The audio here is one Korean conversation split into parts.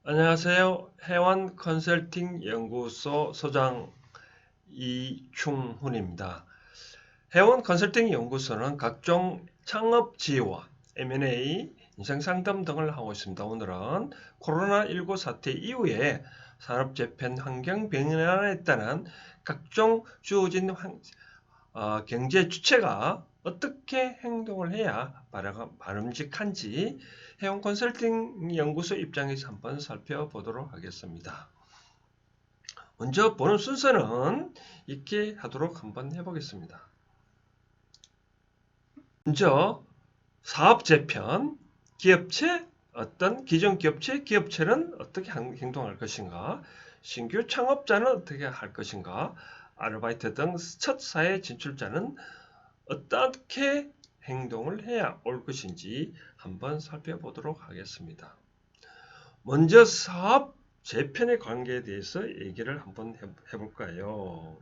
안녕하세요. 해원 컨설팅 연구소 소장 이충훈입니다. 해원 컨설팅 연구소는 각종 창업 지원, M&A, 인생 상담 등을 하고 있습니다. 오늘은 코로나19 사태 이후에 산업 재편 환경 변화에 따른 각종 주어진 경제 주체가 어떻게 행동을 해야 바람직한지 해운 컨설팅 연구소 입장에서 한번 살펴보도록 하겠습니다. 먼저 보는 순서는 이렇게 하도록 한번 해보겠습니다. 먼저 사업 재편, 기업체, 어떤 기존 기업체는 어떻게 행동할 것인가, 신규 창업자는 어떻게 할 것인가, 아르바이트 등 첫 사회 진출자는 어떻게 행동을 해야 올 것인지 한번 살펴보도록 하겠습니다. 먼저 사업 재편의 관계에 대해서 얘기를 한번 해볼까요?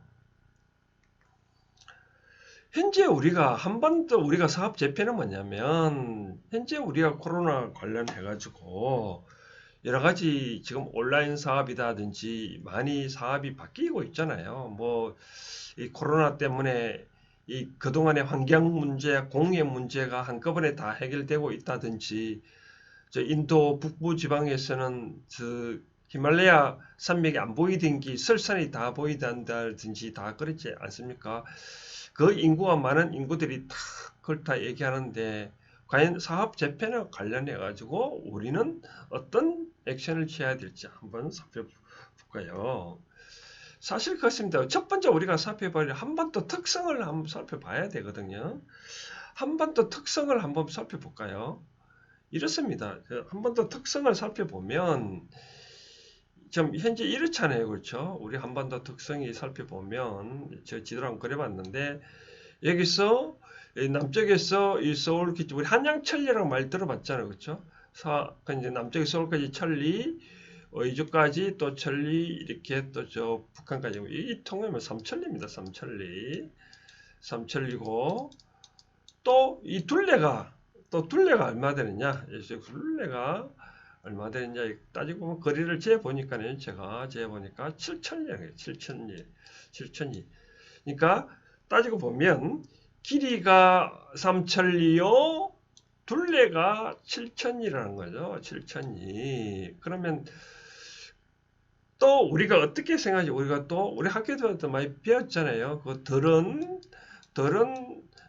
현재 우리가 우리가 사업 재편은 뭐냐면 현재 우리가 코로나 관련해 가지고 여러 가지 지금 온라인 사업이라든지 많이 사업이 바뀌고 있잖아요. 뭐 이 코로나 때문에 이 그동안의 환경 문제, 공해 문제가 한꺼번에 다 해결되고 있다든지, 저 인도 북부 지방에서는 히말라야 산맥이 안 보이던 게 설산이 다 보이단다든지 다 그렇지 않습니까? 그 인구가 많은 인구들이 다 그걸 다 얘기하는데, 과연 사업 재편과 관련해 가지고 우리는 어떤 액션을 취해야 될지 한번 살펴볼까요? 사실 그렇습니다. 첫 번째 우리가 살펴볼 한반도 특성을 한번 살펴봐야 되거든요. 한반도 특성을 한번 살펴볼까요? 이렇습니다. 한반도 특성을 살펴보면 좀 현재 이렇잖아요. 그렇죠? 우리 한반도 특성이 살펴보면 저 지도를 한번 그려봤는데, 여기서 남쪽에서 이 서울 기준 우리 한양천리라고 말 들어봤잖아요. 그렇죠? 이제 남쪽에 서울까지 천리, 이쪽까지 또 천리, 이렇게 또 저 북한까지 이 통하면 삼천리입니다. 삼천리고, 또 이 둘레가 얼마 되느냐? 둘레가 얼마 되느냐 따지고 보면 거리를 재보니까는 제가 재보니까 7천리예요. 7천리. 그러니까 따지고 보면 길이가 3천리요, 둘레가 7천리라는 거죠. 7천리. 그러면 또 우리가 어떻게 생각하지? 우리가 또 우리 학교에도 많이 배웠잖아요. 그 덜은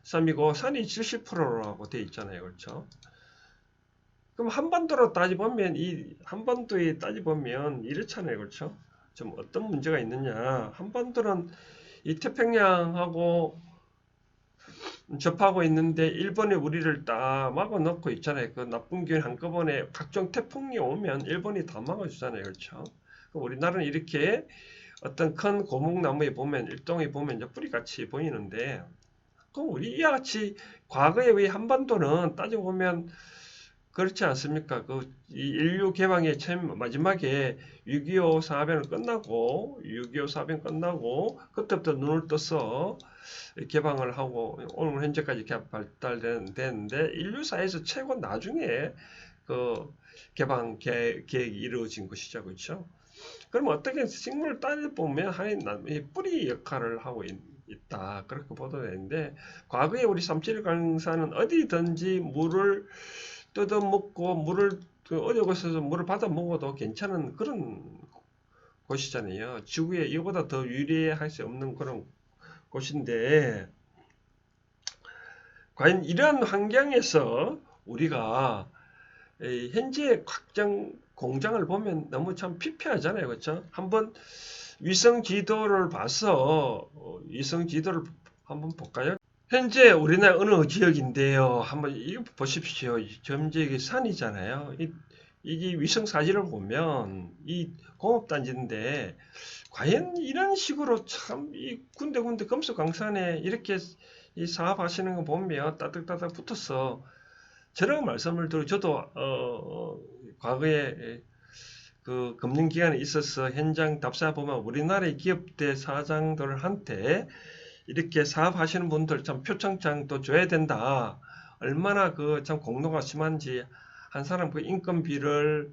쌈이고 산이 70%라고 돼 있잖아요. 그렇죠? 그럼 한반도로 따지보면 이 한반도에 따지보면 이렇잖아요. 그렇죠? 좀 어떤 문제가 있느냐? 한반도는 이 태평양하고 접하고 있는데 일본이 우리를 다 막아 놓고 있잖아요. 그 나쁜 기운 한꺼번에 각종 태풍이 오면 일본이 다 막아주잖아요. 그렇죠? 우리나라는 이렇게 어떤 큰 고목나무에 보면 일동에 보면 이제 뿌리같이 보이는데, 그럼 우리 이와 같이 과거에 우리 한반도는 따지고 보면 그렇지 않습니까? 이 인류 개방의 처음 마지막에 6.25 사변을 끝나고 6.25 사변 끝나고 그때부터 눈을 떠서 개방을 하고 오늘 현재까지 발달되는데, 인류사에서 최고 나중에 그 개방 계획이 이루어진 것이죠. 그렇죠? 그럼 어떻게 식물을 따져보면 하나의 뿌리 역할을 하고 있다. 그렇게 보도되는데, 과거에 우리 삼칠 강사는 어디든지 물을 뜯어먹고 어디 곳에서 물을 받아 먹어도 괜찮은 그런 곳이잖아요. 지구에 이보다 더 유리할 수 없는 그런 곳인데, 과연 이런 환경에서 우리가 현재 각종 공장을 보면 너무 참 피폐하잖아요. 그렇죠? 한번 위성 지도를 봐서 위성 지도를 한번 볼까요? 현재 우리나라 어느 지역인데요. 한번 이거 보십시오. 점지역이 산이잖아요. 이게 위성 사진을 보면 이 공업단지인데, 과연 이런 식으로 참 이 군데군데 금수강산에 이렇게 이 사업하시는 거 보면 따닥따닥 붙어서, 저런 말씀을 드려 저도 과거에 그 금융기관에 있어서 현장 답사 보면 우리나라의 기업대 사장들한테 이렇게 사업하시는 분들 참 표창장도 줘야 된다. 얼마나 그 참 공로가 심한지, 한 사람 그 인건비를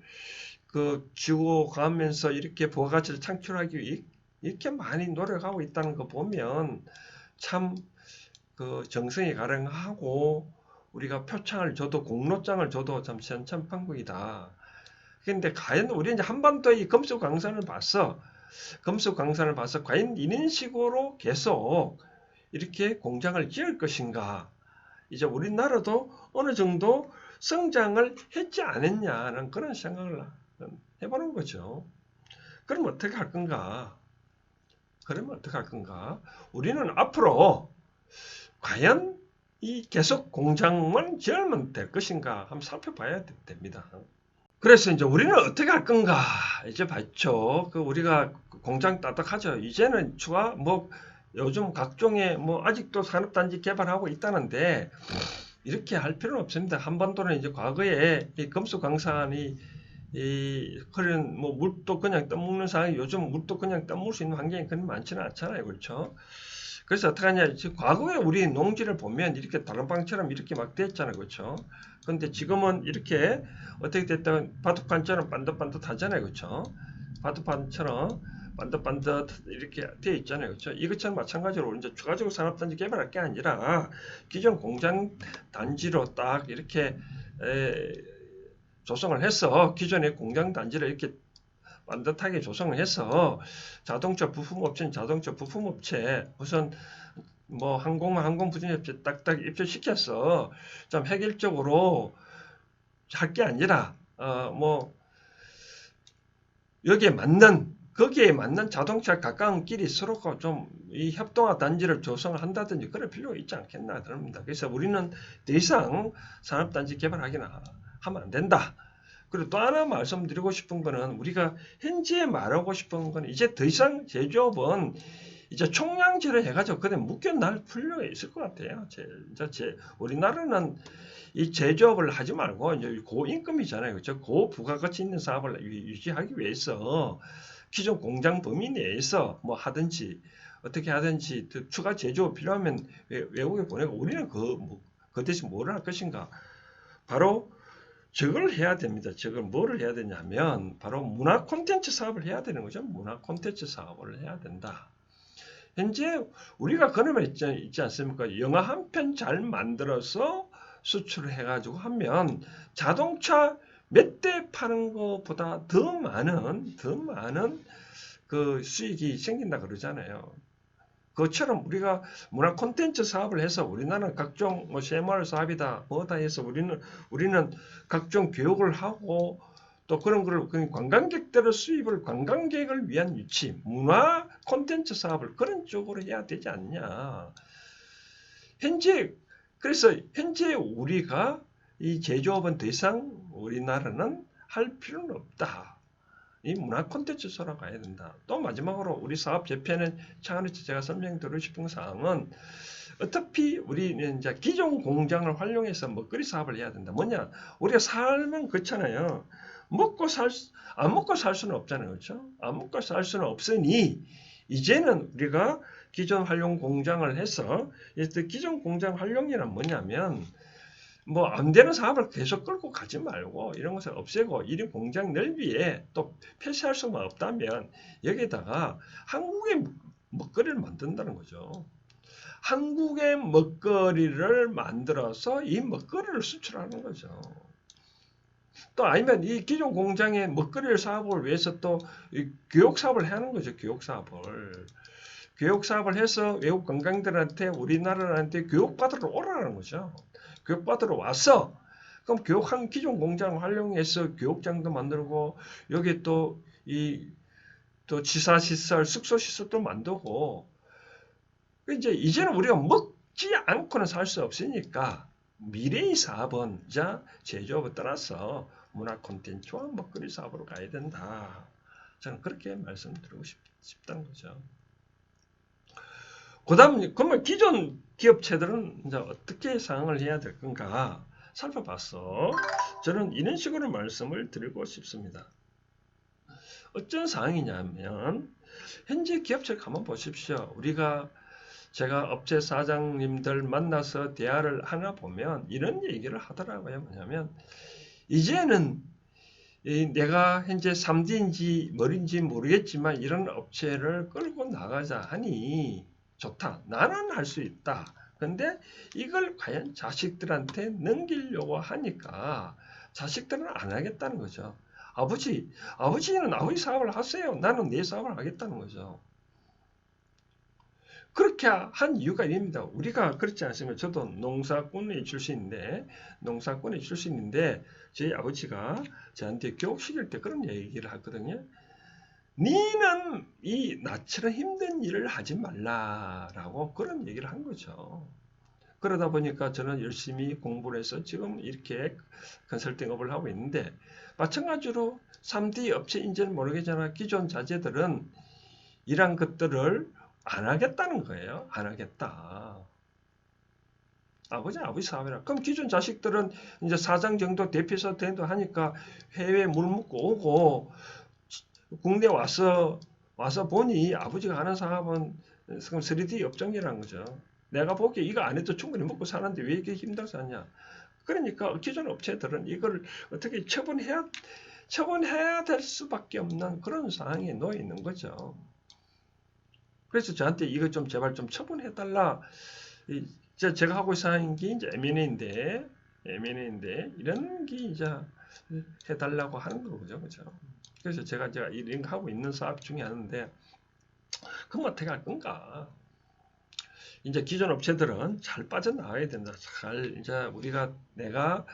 쥐고 가면서 이렇게 부가가치를 창출하기 이렇게 많이 노력하고 있다는 거 보면 참 정성이 가능하고 우리가 표창을 줘도 공로장을 줘도 참 시원찮방국이다. 근데 과연 우리 이제 한반도의 금수강산을 봤어. 금수강산을 봐서 과연 이런 식으로 계속 이렇게 공장을 지을 것인가? 이제 우리나라도 어느 정도 성장을 했지 않았냐는 그런 생각을 해보는 거죠. 그럼 어떻게 할 건가? 우리는 앞으로 과연 이 계속 공장만 지으면 될 것인가 한번 살펴봐야 됩니다. 그래서 이제 우리는 어떻게 할 건가 이제 봤죠. 우리가 공장 따뜻하죠. 이제는 추가 요즘 각종의 아직도 산업단지 개발하고 있다는데 이렇게 할 필요는 없습니다. 한반도는 이제 과거에 이 금수강산이 그런 물도 그냥 떠먹는 상황이 요즘 물도 그냥 떠먹을 수 있는 환경이 그리 많지는 않잖아요. 그렇죠? 그래서 어떻게 하냐. 지금 과거에 우리 농지를 보면 이렇게 다른방처럼 이렇게 막 됐잖아요. 그렇죠? 근데 지금은 이렇게 어떻게 됐다면 바둑판처럼 반듯반듯하잖아요. 그렇죠? 바둑판처럼 반듯반듯 이렇게 되어 있잖아요. 그렇죠? 이것처럼 마찬가지로 이제 추가적으로 산업단지 개발할 게 아니라 기존 공장 단지로 딱 이렇게 조성을 해서 기존의 공장 단지를 이렇게 반듯하게 조성을 해서 자동차 부품업체는 자동차 부품업체 우선 항공은 항공부진업체 딱딱 입주시켜서 좀 획일적으로 할 게 아니라 거기에 맞는 자동차 가까운 길이 서로가 좀 이 협동화 단지를 조성을 한다든지 그럴 필요가 있지 않겠나 그럽니다. 그래서 우리는 더 이상 산업단지 개발하기는 하면 안 된다. 그리고 또 하나 말씀드리고 싶은 거는 우리가 현재 말하고 싶은 거는 이제 더 이상 제조업은 이제 총량제로 해가지고 그냥 묶여날 필요가 있을 것 같아요. 우리나라는 이 제조업을 하지 말고 이제 고임금이잖아요. 그렇죠? 고부가가치 있는 사업을 유지하기 위해서 기존 공장 범위 내에서 하든지 어떻게 하든지 추가 제조업 필요하면 외국에 보내고 우리는 그 대신 뭘 할 것인가? 바로 저걸 해야 됩니다. 저걸 뭐를 해야 되냐면 바로 문화 콘텐츠 사업을 해야 되는 거죠. 문화 콘텐츠 사업을 해야 된다. 현재 우리가 그러면 있지 않습니까? 영화 한 편 잘 만들어서 수출을 해가지고 하면 자동차 몇 대 파는 것보다 더 많은 그 수익이 생긴다 그러잖아요. 그것처럼 우리가 문화 콘텐츠 사업을 해서 우리나라는 각종 새마을 사업이다 뭐다 해서 우리는 각종 교육을 하고 또 그런 거를 관광객들의 수입을 관광객을 위한 유치 문화 콘텐츠 사업을 그런 쪽으로 해야 되지 않냐. 그래서 현재 우리가 이 제조업은 더 이상 우리나라는 할 필요는 없다. 이 문화 콘텐츠 소로 가야 된다. 또 마지막으로 우리 사업 재편의 차원에서 제가 설명드리고 싶은 사항은 어차피 우리는 이제 기존 공장을 활용해서 먹거리 사업을 해야 된다. 뭐냐? 우리가 살면 그렇잖아요. 안 먹고 살 수는 없잖아요. 그렇죠? 안 먹고 살 수는 없으니 이제는 우리가 기존 활용 공장을 해서 기존 공장 활용이란 뭐냐면 안 되는 사업을 계속 끌고 가지 말고 이런 것을 없애고 이런 공장 넓이에 또 폐쇄할 수만 없다면 여기에다가 한국의 먹거리를 만든다는 거죠. 한국의 먹거리를 만들어서 이 먹거리를 수출하는 거죠. 또 아니면 이 기존 공장의 먹거리 사업을 위해서 또 교육 사업을 하는 거죠. 교육 사업을 해서 외국 관광객들한테 우리나라한테 교육받으러 오라는 거죠. 교육받으러 와서 그럼 기존 공장을 활용해서 교육장도 만들고 여기 또 지사시설, 숙소시설도 만들고 이제는 우리가 먹지 않고는 살 수 없으니까 미래의 사업은 제조업을 떠나서 문화 콘텐츠와 먹거리 사업으로 가야 된다. 저는 그렇게 말씀드리고 싶다는 거죠. 그러면 기존 기업체들은 이제 어떻게 상황을 해야 될 건가 살펴봤어. 저는 이런 식으로 말씀을 드리고 싶습니다. 어떤 상황이냐면 현재 기업체 한번 보십시오. 제가 업체 사장님들 만나서 대화를 하나 보면 이런 얘기를 하더라고요. 뭐냐면 이제는 내가 현재 3D인지 뭐인지 모르겠지만 이런 업체를 끌고 나가자 하니 좋다. 나는 할 수 있다. 근데 이걸 과연 자식들한테 넘기려고 하니까 자식들은 안 하겠다는 거죠. 아버지는 아버지 사업을 하세요. 나는 내 사업을 하겠다는 거죠. 그렇게 한 이유가 있습니다. 우리가 그렇지 않습니까? 저도 농사꾼의 출신인데 저희 아버지가 저한테 교육시킬 때 그런 얘기를 하거든요. 니는 이 나처럼 힘든 일을 하지 말라라고 그런 얘기를 한 거죠. 그러다 보니까 저는 열심히 공부를 해서 지금 이렇게 컨설팅업을 하고 있는데, 마찬가지로 3D 업체 인재는 모르겠잖아. 기존 자제들은 이런 것들을 안 하겠다는 거예요. 안 하겠다. 아버지 사업이라. 그럼 기존 자식들은 이제 사장 정도 대표이사 정도 하니까 해외 물 묻고 오고 국내 와서 보니 아버지가 하는 사업은 3D 업종이라는 거죠. 내가 보기에 이거 안 해도 충분히 먹고 사는데 왜 이렇게 힘들어서 하냐. 그러니까 기존 업체들은 이걸 어떻게 처분해야 될 수밖에 없는 그런 상황에 놓여 있는 거죠. 그래서 저한테 이거 좀 제발 좀 처분해달라. 제가 하고 있는 게 이제 M&A인데 이런 게 이제 해달라고 하는 거죠, 그죠? 그래서 제가 이런 거 하고 있는 사업 중에 하는데, 그럼 어떻게 할 건가? 이제 기존 업체들은 잘 빠져나와야 된다. 이제 내가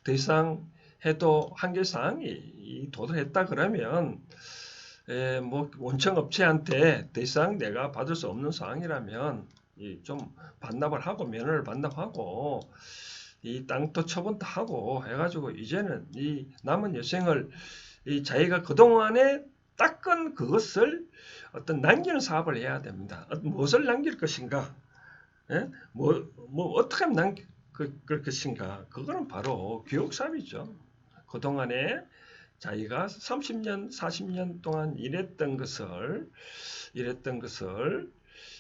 더 이상 해도 한계사항이 도달했다 그러면, 뭐 원청 업체한테 더 이상 내가 받을 수 없는 상황이라면 좀 반납을 하고 면허를 반납하고 이 땅도 처분도 하고 해가지고 이제는 이 남은 여생을 자기가 그동안에 닦은 그것을 어떤 남기는 사업을 해야 됩니다. 무엇을 남길 것인가? 예? 어떻게 하면 그럴 것인가? 그거는 바로 교육 사업이죠. 그동안에 자기가 30년, 40년 동안 일했던 것을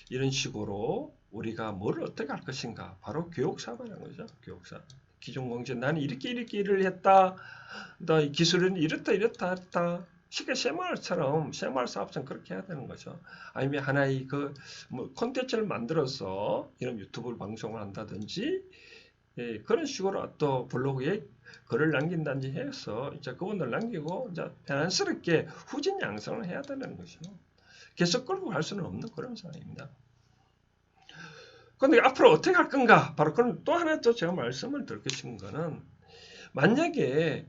이런 식으로 우리가 뭘 어떻게 할 것인가? 바로 교육사업이라는 거죠. 교육사업. 기존 공제 나는 이렇게 일을 했다. 나 기술은 이렇다 했다. 쉽게 새마을 사업처럼 그렇게 해야 되는 거죠. 아니면 하나의 콘텐츠를 만들어서 이런 유튜브 방송을 한다든지, 그런 식으로 또 블로그에 글을 남긴다든지 해서 이제 그분들 남기고 이제 편안스럽게 후진 양성을 해야 되는 거죠. 계속 끌고 갈 수는 없는 그런 상황입니다. 그런데 앞으로 어떻게 할 건가? 바로 그런 또 하나 또 제가 말씀을 드릴 것인 거는, 만약에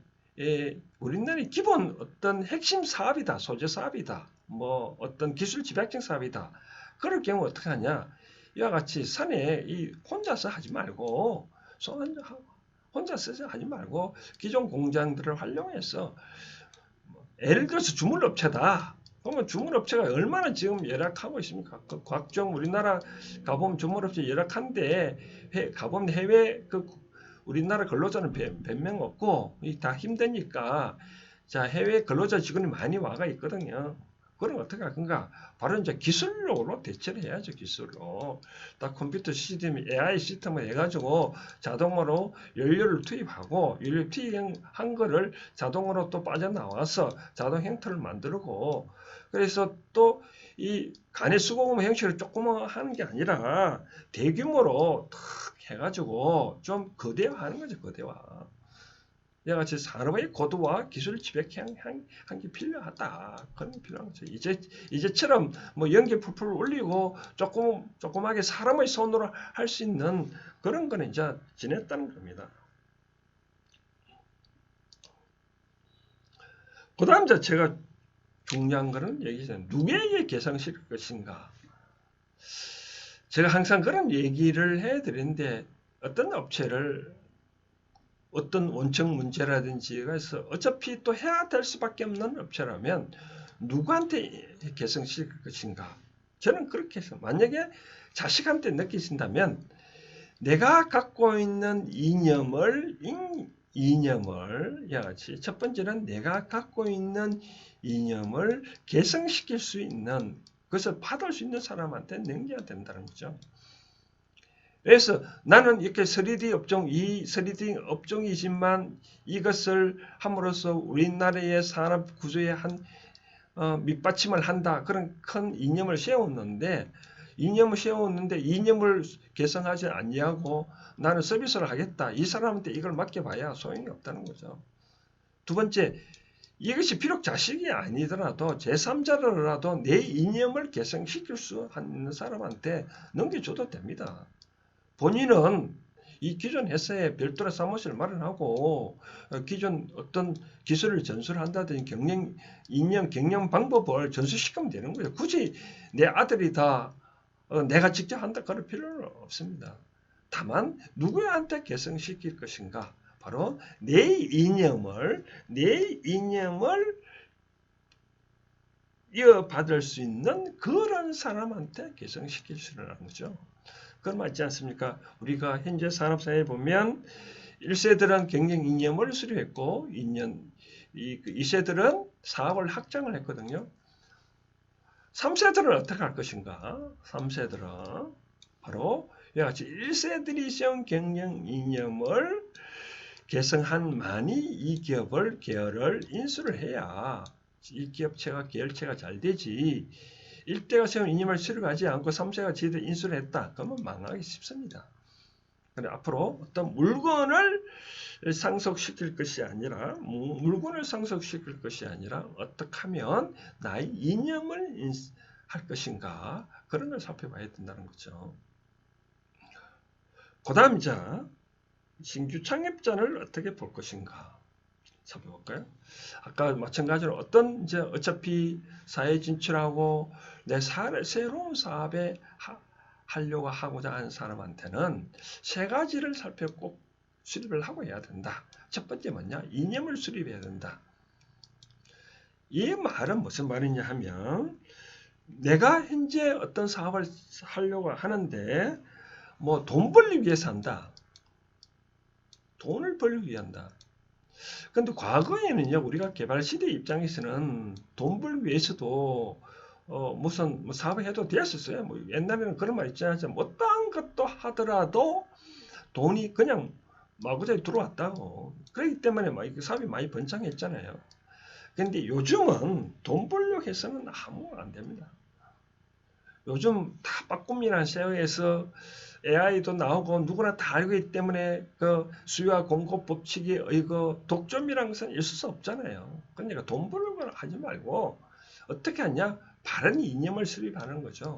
우리나라의 기본 어떤 핵심 사업이다, 소재 사업이다, 뭐 어떤 기술 집약적 사업이다. 그럴 경우 어떻게 하냐? 이와 같이 산에 혼자서 하지 말고 혼자서 하지 말고 기존 공장들을 활용해서, 예를 들어서 주물업체다. 그러면 주물업체가 얼마나 지금 열악하고 있습니까? 각종 우리나라 가보면 주물업체 열악한데 가보면 해외 우리나라 근로자는 몇 명 없고 다 힘드니까 자 해외 근로자 직원이 많이 와가 있거든요. 그럼 어떻게 할 건가? 바로 이제 기술로 대체를 해야죠. 기술로. 다 컴퓨터 시스템, AI 시스템을 해가지고 자동으로 연료를 투입하고 연료 투입한 거를 자동으로 또 빠져나와서 자동 형태를 만들고, 그래서 또 이 간의 수공업 형식을 조금 하는 게 아니라 대규모로 탁 해가지고 좀 거대화하는 거죠. 거대화. 이와 같이 산업의 고도화 기술 집약한 게 필요하다. 그런 게 필요한 거죠. 이제처럼 뭐 연기 풀풀 올리고 조그맣게 사람의 손으로 할 수 있는 그런 거는 이제 지냈다는 겁니다. 그 다음 제가 중요한 거는 얘기잖아요. 누구에게 개성시킬 것인가. 제가 항상 그런 얘기를 해드리는데, 어떤 업체를 어떤 원청 문제라든지 해서 어차피 또 해야 될 수밖에 없는 업체라면 누구한테 개성시킬 것인가. 저는 그렇게 해서 만약에 자식한테 느끼신다면 내가 갖고 있는 이념을 같이 첫 번째는 내가 갖고 있는 이념을 개성시킬 수 있는, 그것을 받을 수 있는 사람한테 넘겨야 된다는 거죠. 그래서 나는 이렇게 3D 업종, 이 3D 업종이지만 이것을 함으로써 우리나라의 산업 구조에 한 밑받침을 한다. 그런 큰 이념을 세웠는데 이념을 개선하지 아니하고 나는 서비스를 하겠다. 이 사람한테 이걸 맡겨봐야 소용이 없다는 거죠. 두 번째, 이것이 비록 자식이 아니더라도 제3자라도 내 이념을 개선시킬 수 있는 사람한테 넘겨줘도 됩니다. 본인은 이 기존 회사에 별도로 사무실을 마련하고 기존 어떤 기술을 전수한다든지 이념 경영 방법을 전수시키면 되는 거예요. 굳이 내 아들이 다 내가 직접 한다 그럴 필요는 없습니다. 다만 누구한테 개선시킬 것인가? 바로 내 이념을 이어받을 수 있는 그런 사람한테 개선시킬 수 있는 거죠. 그건 맞지 않습니까? 우리가 현재 산업사회에 보면 1세들은 경영 이념을 수립했고 2세들은 사업을 확장을 했거든요. 3세들은 어떻게 할 것인가? 3세들은 바로 이와 같이 1세들이 세운 경영 이념을 개성한 만이 이 계열을 인수를 해야 이 기업체가 계열체가 잘 되지. 1대가 세운 이념을 수립하지 않고 3세가 지들 인수를 했다. 그러면 망하기 쉽습니다. 근데 앞으로 어떤 물건을 상속시킬 것이 아니라 어떻게 하면 나의 이념을 할 것인가 그런 걸 살펴봐야 된다는 거죠. 그 다음 이제 신규 창업자를 어떻게 볼 것인가 살펴볼까요? 아까 마찬가지로 어차피 사회 진출하고 내 새로운 사업에 하려고 하고자 하는 사람한테는 세 가지를 꼭 수립을 하고 해야 된다. 첫 번째 뭐냐? 이념을 수립해야 된다. 이 말은 무슨 말이냐 하면 내가 현재 어떤 사업을 하려고 하는데 뭐 돈 벌기 위해서 한다. 돈을 벌기 위한다. 근데 과거에는요, 우리가 개발 시대 입장에서는 돈 벌기 위해서도 무슨 사업을 해도 됐었어요. 뭐 옛날에는 그런 말 있잖아요. 어떤 것도 하더라도 돈이 그냥 마구잡이 들어왔다고. 그렇기 때문에 사업이 많이 번창했잖아요. 근데 요즘은 돈 벌려고 해서는 아무 안 됩니다. 요즘 다 빠꿈이라는 세상에서 AI도 나오고 누구나 다 알기 때문에 그 수요와 공급 법칙의 그 독점이라는 것은 있을 수 없잖아요. 그러니까 돈 벌려고 하지 말고 어떻게 하냐? 바른 이념을 수립하는 거죠.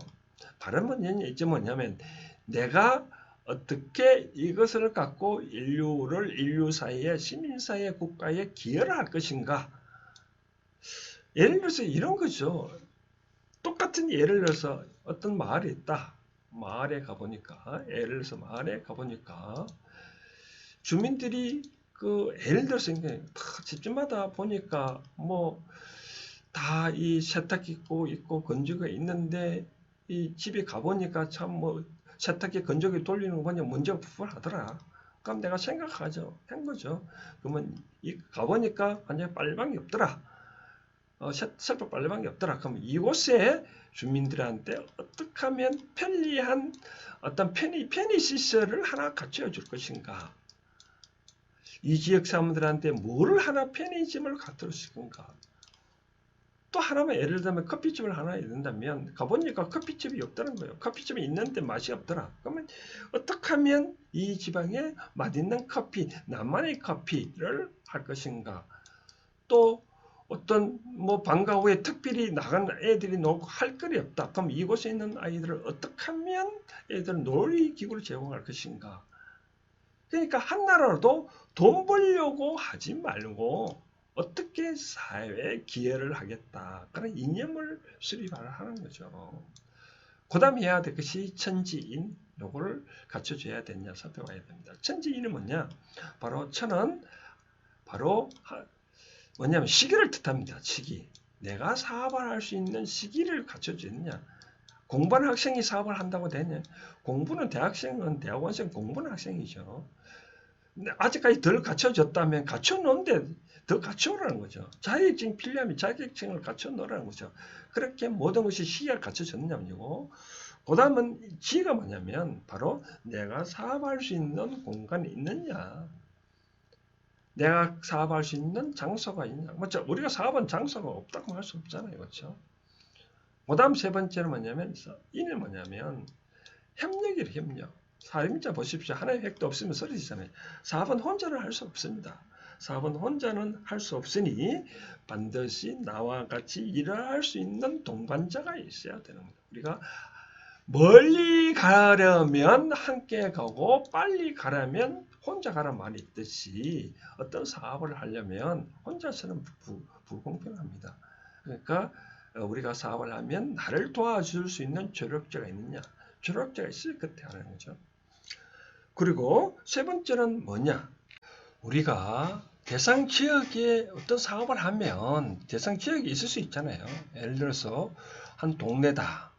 바른 이념이 뭐냐면 내가 어떻게 이것을 갖고 인류 사회에 시민 사회 국가에 기여를 할 것인가? 예를 들어서 이런 거죠. 똑같은 예를 들어서 어떤 마을이 있다. 마을에 가보니까 주민들이 예를 들어서 집집마다 보니까 뭐 다 이 세탁기 있고 건조기가 있는데 이 집에 가보니까 참 뭐 세탁기 건조기 돌리는 거 보니 문제가 부풀하더라. 그럼 내가 생각하죠. 한 거죠. 그러면 가보니까 완전 빨방이 없더라. 셀프 빨래방이 없더라. 그럼 이곳에 주민들한테 어떻게 하면 편리한 어떤 편의 시설을 하나 갖춰 줄 것인가? 이 지역 사람들한테 뭐를 하나 편의점을 갖춰 줄 건가? 또 하나만 예를 들면 커피집을 하나 이른다면 가보니까 커피집이 없다는 거예요. 커피집이 있는데 맛이 없더라. 그러면 어떻게 하면 이 지방에 맛있는 커피, 나만의 커피를 할 것인가? 또 어떤 방과 후에 특별히 나간 애들이 놀고 할 거리 없다. 그럼 이곳에 있는 아이들을 어떻게 하면 애들 놀이기구를 제공할 것인가? 그러니까 한나라도 돈 벌려고 하지 말고 어떻게 사회에 기여를 하겠다. 그런 이념을 수립하는 거죠. 그 다음에 해야 될 것이 천지인. 요거를 갖춰줘야 되냐 살펴봐야 됩니다. 천지인은 뭐냐? 바로 천은 바로 뭐냐면 시기를 뜻합니다. 시기. 내가 사업을 할 수 있는 시기를 갖춰주느냐. 공부하는 학생이 사업을 한다고 되냐. 공부는 대학원생 공부하는 학생이죠. 근데 아직까지 덜 갖춰졌다면 갖춰놓은데 더 갖춰오라는 거죠. 자격증 필요하면 자격증을 갖춰놓으라는 거죠. 그렇게 모든 것이 시기가 갖춰졌느냐면요. 그 다음은 G가 뭐냐면 바로 내가 사업할 수 있는 공간이 있느냐, 내가 사업할 수 있는 장소가 있냐. 맞죠? 우리가 사업은 장소가 없다고 할 수 없잖아요. 그렇죠? 그 다음 세 번째는 뭐냐면 이는 뭐냐면 협력이에요. 협력. 살인자 보십시오. 하나의 획도 없으면 쓰러지잖아요. 사업은 혼자는 할 수 없습니다. 사업은 혼자는 할 수 없으니 반드시 나와 같이 일을 할 수 있는 동반자가 있어야 되는 겁니다. 우리가 멀리 가려면 함께 가고 빨리 가려면 혼자 가란 말이 있듯이 어떤 사업을 하려면 혼자서는 불공평합니다. 그러니까 우리가 사업을 하면 나를 도와줄 수 있는 조력자가 있느냐, 조력자가 있을 끝에 하는 거죠. 그리고 세 번째는 뭐냐, 우리가 대상 지역에 어떤 사업을 하면 대상 지역이 있을 수 있잖아요. 예를 들어서 한 동네다,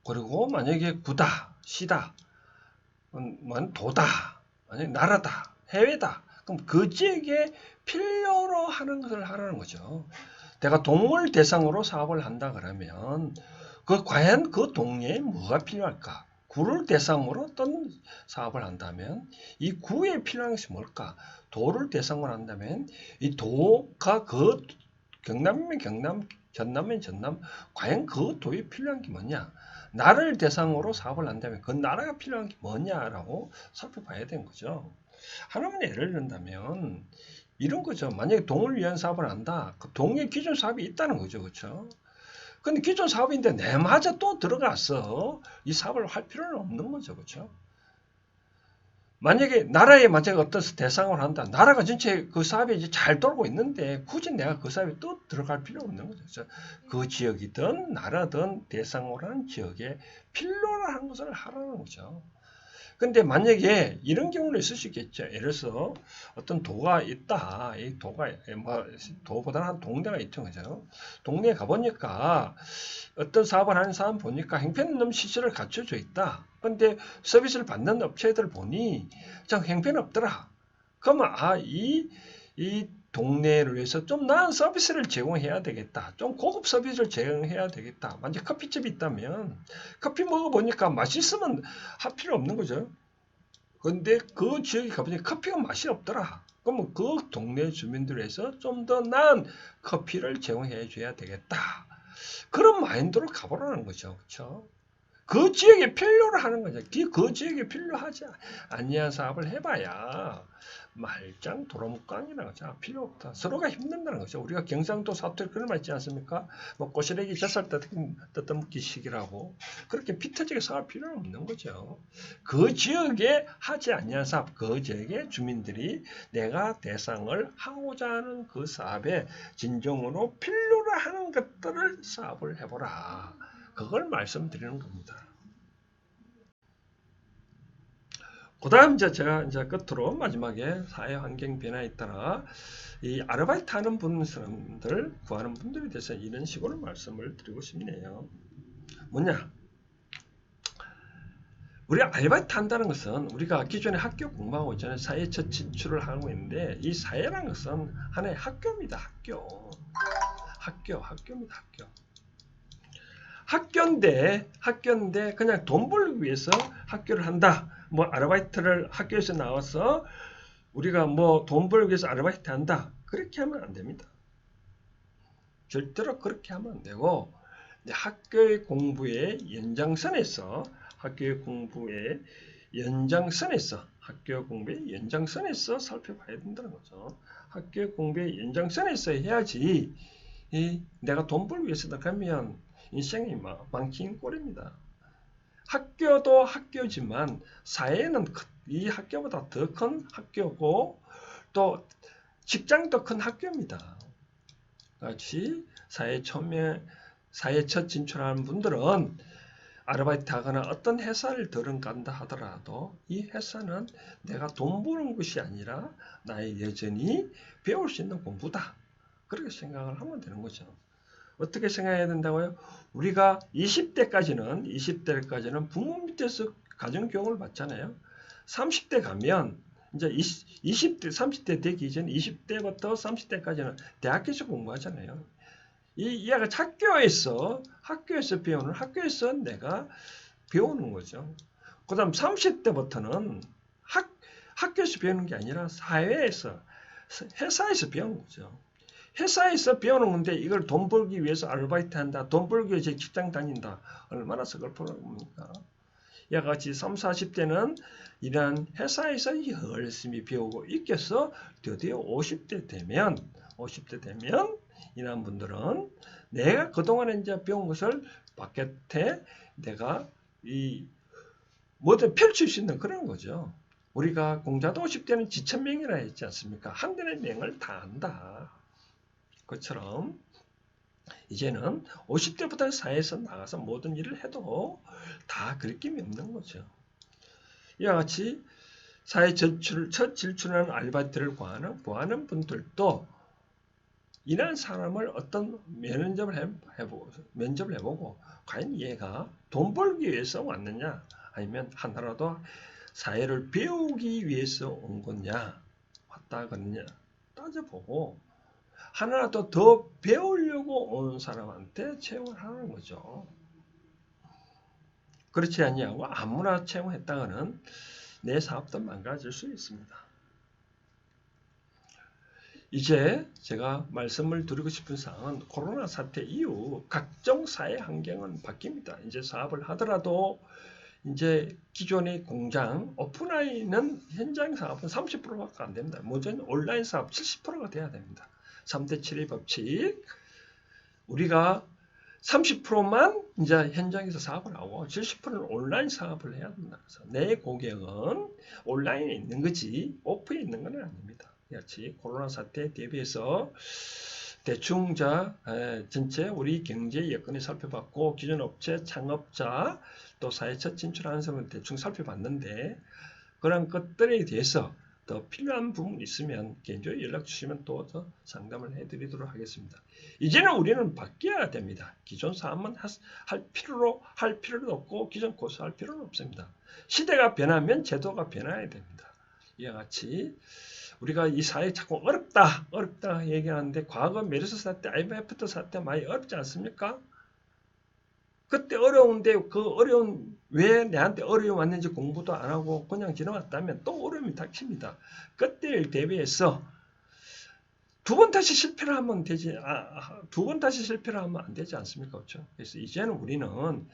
그리고 만약에 구다, 시다, 도다, 만약에 나라다, 해외다. 그럼 그 지역에 필요로 하는 것을 하라는 거죠. 내가 동을 대상으로 사업을 한다 그러면 과연 그 동네에 뭐가 필요할까? 구를 대상으로 어떤 사업을 한다면 이 구에 필요한 것이 뭘까? 도를 대상으로 한다면 이 도가 그 경남이면 경남, 전남이면 전남, 과연 그 도에 필요한 게 뭐냐? 나를 대상으로 사업을 한다면 그 나라가 필요한 게 뭐냐라고 살펴봐야 되는 거죠. 하나만 예를 든다면 이런 거죠. 만약에 동을 위한 사업을 한다. 그 동에 기존 사업이 있다는 거죠. 그렇죠? 근데 기존 사업인데 내마저 또 들어가서 이 사업을 할 필요는 없는 거죠. 그렇죠? 만약에 나라에 만약에 어떤 대상을 한다. 나라가 전체 그 사업이 이제 잘 돌고 있는데 굳이 내가 그 사업에 또 들어갈 필요 없는 거죠. 그래서 그 지역이든 나라든 대상으로 하는 지역에 필요로 하는 것을 하라는 거죠. 근데 만약에 이런 경우는 있을 수 있겠죠. 예를 들어서 어떤 도가 있다. 이 도가 뭐 도보다는 한 동네가 있죠. 그죠? 동네에 가보니까 어떤 사업을 하는 사람 보니까 형편없는 시설을 갖춰져 있다. 근데 서비스를 받는 업체들 보니 참 형편없더라. 그러면 이 동네를 위해서 좀 나은 서비스를 제공해야 되겠다. 좀 고급 서비스를 제공해야 되겠다. 만약 커피집이 있다면 커피 먹어보니까 맛있으면 할 필요 없는 거죠. 근데 그 지역에 가보니 커피가 맛이 없더라. 그러면 그 동네 주민들을 위해서 좀 더 나은 커피를 제공해 줘야 되겠다. 그런 마인드로 가보라는 거죠. 그렇죠? 그 지역에 필요로 하는 거죠. 그 지역에 필요하지 아니한 사업을 해봐야 말짱 도로묵강이라는 거죠. 필요 없다. 서로가 힘든다는 거죠. 우리가 경상도 사투리 그런 말 있지 않습니까? 뭐 꼬시래기 젖살 뜯어먹기식이라고 그렇게 피터지게 사업 필요는 없는 거죠. 그 지역에 하지 아니한 사업, 그 지역의 주민들이 내가 대상을 하고자 하는 그 사업에 진정으로 필요로 하는 것들을 사업을 해보라. 그걸 말씀드리는 겁니다. 그 다음 제가 이제 끝으로 마지막에 사회 환경 변화에 따라 이 아르바이트 하는 사람들 구하는 분들에 대해서 이런 식으로 말씀을 드리고 싶네요. 뭐냐? 우리 아르바이트 한다는 것은 우리가 기존에 학교 공부하고 있잖아요. 사회 첫 진출을 하고 있는데 이 사회라는 것은 하나의 학교입니다. 학교입니다. 학교인데 그냥 돈 벌기 위해서 학교를 한다. 뭐 아르바이트를 학교에서 나와서 우리가 뭐 돈 벌기 위해서 아르바이트 한다. 그렇게 하면 안 됩니다. 절대로 그렇게 하면 안 되고 학교의 공부의 연장선에서 학교 공부의 연장선에서 살펴봐야 된다는 거죠. 학교 공부의 연장선에서 해야지 내가 돈 벌기 위해서다 그러면 인생이 망친 꼴입니다. 학교도 학교지만 사회는 이 학교보다 더 큰 학교고 또 직장도 큰 학교입니다. 같이 사회 첫 진출하는 분들은 아르바이트 하거나 어떤 회사를 들어간다 하더라도 이 회사는 내가 돈 버는 것이 아니라 나의 여전히 배울 수 있는 공부다. 그렇게 생각을 하면 되는 거죠. 어떻게 생각해야 된다고요? 우리가 20대까지는 부모 밑에서 가정교육을 받잖아요. 30대 가면 이제 20대, 30대 되기 전 20대부터 30대까지는 대학교에서 공부하잖아요. 이야가 학교에서 배우는, 학교에서 내가 배우는 거죠. 그 다음 30대부터는 학교에서 배우는 게 아니라 사회에서, 회사에서 배우는 거죠. 회사에서 배우는 건데 이걸 돈 벌기 위해서 아르바이트 한다. 돈 벌기 위해서 직장 다닌다. 얼마나 서글프는 겁니까? 이와 같이 30, 40대는 이런 회사에서 열심히 배우고 있겠어. 드디어 50대 되면 이런 분들은 내가 그동안에 이제 배운 것을 바깥에 내가 뭐든 펼칠 수 있는 그런 거죠. 우리가 공자도 50대는 지천명이라 했지 않습니까? 한 대의 명을 다 안다. 그처럼 이제는 50대부터 사회에서 나가서 모든 일을 해도 다 그리낌이 없는 거죠. 이와 같이 사회 첫 진출하는 아르바이트를 구하는 분들도 이런 사람을 어떤 면접을 해보고 과연 얘가 돈 벌기 위해서 왔느냐 아니면 하나라도 사회를 배우기 위해서 온 거냐 왔다 그러냐 따져보고 하나라도 더 배우려고 오는 사람한테 채용을 하는 거죠. 그렇지 않냐고 아무나 채용했다가는 내 사업도 망가질 수 있습니다. 이제 제가 말씀을 드리고 싶은 사항은 코로나 사태 이후 각종 사회 환경은 바뀝니다. 이제 사업을 하더라도 이제 기존의 공장 오프라인은 현장 사업은 30%밖에 안 됩니다. 모든 온라인 사업 70%가 돼야 됩니다. 3대 7의 법칙. 우리가 30%만 이제 현장에서 사업을 하고 70%는 온라인 사업을 해야 된다. 그래서 내 고객은 온라인에 있는 거지 오프에 있는 건 아닙니다. 같이 코로나 사태에 대비해서 대충 전체 우리 경제 여건을 살펴봤고 기존 업체 창업자 또 사회 첫 진출하는 사람을 대충 살펴봤는데 그런 것들에 대해서 더 필요한 부분이 있으면 개인적으로 연락 주시면 또 더 상담을 해드리도록 하겠습니다. 이제는 우리는 바뀌어야 됩니다. 기존 사업만 할 필요도 없고 기존 고수할 필요는 없습니다. 시대가 변하면 제도가 변해야 됩니다. 이와 같이 우리가 이 사회 자꾸 어렵다 얘기하는데 과거 메르스 사태, IMF 사태 많이 어렵지 않습니까? 그때 어려운데 그 어려운 왜 내한테 어려움이 왔는지 공부도 안 하고 그냥 지나갔다면 또 어려움이 닥칩니다. 그때를 대비해서 두 번 다시 실패를 하면 되지, 두 번 다시 실패를 하면 안 되지 않습니까? 그렇죠? 그래서 이제는 우리는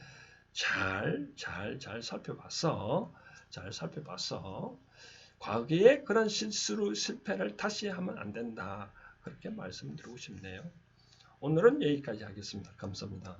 잘 살펴봤어. 과거에 그런 실패를 다시 하면 안 된다. 그렇게 말씀드리고 싶네요. 오늘은 여기까지 하겠습니다. 감사합니다.